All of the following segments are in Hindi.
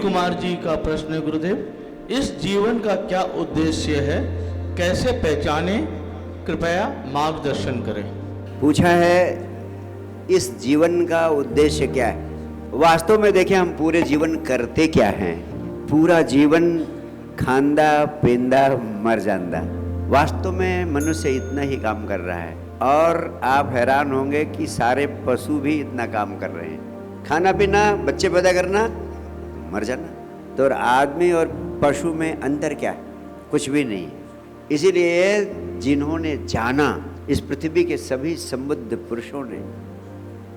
कुमार जी का प्रश्न है गुरुदेव, इस जीवन का क्या उद्देश्य है, कैसे पहचाने, कृपया मार्गदर्शन करें। पूछा है इस जीवन का उद्देश्य क्या है। वास्तव में देखें, हम पूरे जीवन करते क्या हैं। पूरा जीवन खांदा पींदा मर जांदा, वास्तव में मनुष्य इतना ही काम कर रहा है। और आप हैरान होंगे कि सारे पशु भी इतना काम कर रहे हैं। खाना पीना, बच्चे पैदा करना, मर जाना। तो आदमी और पशु में अंतर क्या है? कुछ भी नहीं। इसीलिए जिन्होंने जाना, इस पृथ्वी के सभी संबुद्ध पुरुषों ने,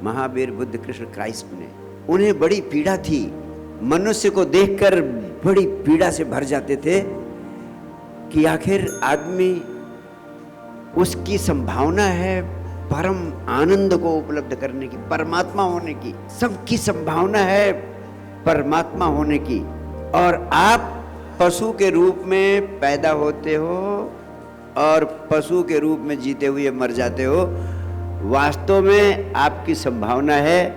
महावीर, बुद्ध, कृष्ण, क्राइस्ट ने, उन्हें बड़ी पीड़ा थी। मनुष्य को देखकर बड़ी पीड़ा से भर जाते थे कि आखिर आदमी, उसकी संभावना है परम आनंद को उपलब्ध करने की, परमात्मा होने की। सबकी संभावना है परमात्मा होने की। और आप पशु के रूप में पैदा होते हो और पशु के रूप में जीते हुए मर जाते हो। वास्तव में आपकी संभावना है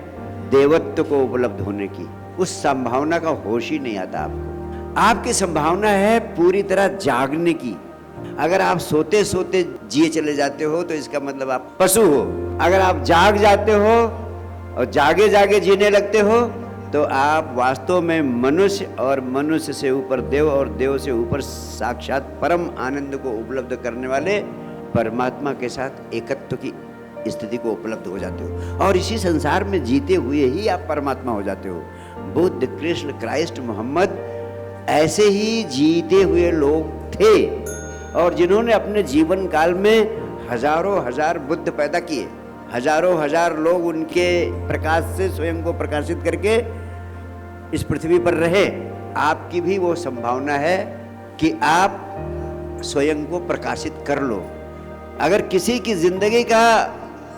देवत्व को उपलब्ध होने की। उस संभावना का होश ही नहीं आता आपको। आपकी संभावना है पूरी तरह जागने की। अगर आप सोते सोते जिए चले जाते हो तो इसका मतलब आप पशु हो। अगर आप जाग जाते हो और जागे जागे जीने लगते हो तो आप वास्तव में मनुष्य, और मनुष्य से ऊपर देव, और देव से ऊपर साक्षात परम आनंद को उपलब्ध करने वाले परमात्मा के साथ एकत्व की स्थिति को उपलब्ध हो जाते हो। और इसी संसार में जीते हुए ही आप परमात्मा हो जाते हो। बुद्ध, कृष्ण, क्राइस्ट, मोहम्मद ऐसे ही जीते हुए लोग थे, और जिन्होंने अपने जीवन काल में हजारों हजार बुद्ध पैदा किए। हजारों हजार लोग उनके प्रकाश से स्वयं को प्रकाशित करके इस पृथ्वी पर रहे। आपकी भी वो संभावना है कि आप स्वयं को प्रकाशित कर लो। अगर किसी की जिंदगी का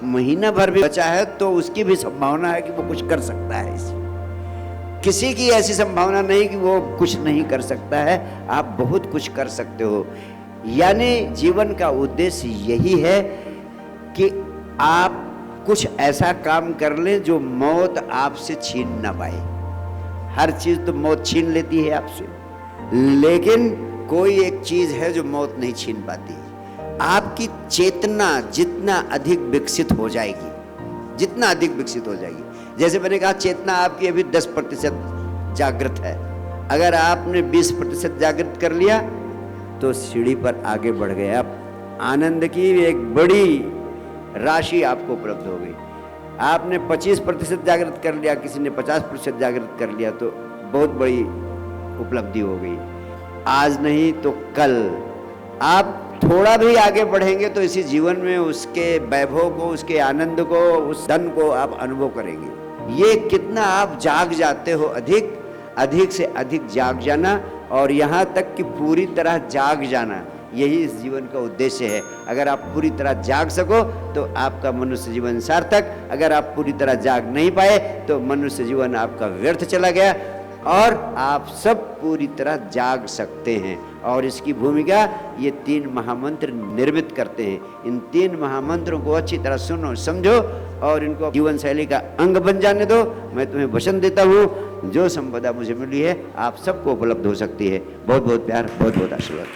महीना भर भी बचा है तो उसकी भी संभावना है कि वो कुछ कर सकता है। किसी की ऐसी संभावना नहीं कि वो कुछ नहीं कर सकता है। आप बहुत कुछ कर सकते हो। यानी जीवन का उद्देश्य यही है कि आप कुछ ऐसा काम कर लें जो मौत आपसे छीन ना पाए। हर चीज तो मौत छीन लेती है आपसे, लेकिन कोई एक चीज है जो मौत नहीं छीन पाती। आपकी चेतना जितना अधिक विकसित हो जाएगी, जितना अधिक विकसित हो जाएगी, जैसे मैंने कहा, चेतना आपकी अभी 10% जागृत है। अगर आपने 20% जागृत कर लिया तो सीढ़ी पर आगे बढ़ गए आप। आनंद की एक बड़ी राशि आपको उपलब्ध हो गई। आपने 25% जागृत कर लिया, किसी ने 50% जागृत कर लिया, तो बहुत बड़ी उपलब्धि हो गई। आज नहीं तो कल आप थोड़ा भी आगे बढ़ेंगे तो इसी जीवन में उसके वैभव को, उसके आनंद को, उस धन को आप अनुभव करेंगे। ये कितना आप जाग जाते हो, अधिक अधिक से अधिक जाग जाना, और यहाँ तक कि पूरी तरह जाग जाना, यही इस जीवन का उद्देश्य है। अगर आप पूरी तरह जाग सको तो आपका मनुष्य जीवन सार्थक। अगर आप पूरी तरह जाग नहीं पाए तो मनुष्य जीवन आपका व्यर्थ चला गया। और आप सब पूरी तरह जाग सकते हैं। और इसकी भूमिका ये 3 महामंत्र निर्मित करते हैं। इन 3 महामंत्रों को अच्छी तरह सुनो, समझो और इनको जीवन शैली का अंग बन जाने दो। मैं तुम्हें वचन देता हूँ, जो संपदा मुझे मिली है आप सबको उपलब्ध हो सकती है। बहुत बहुत प्यार, बहुत बहुत आशीर्वाद।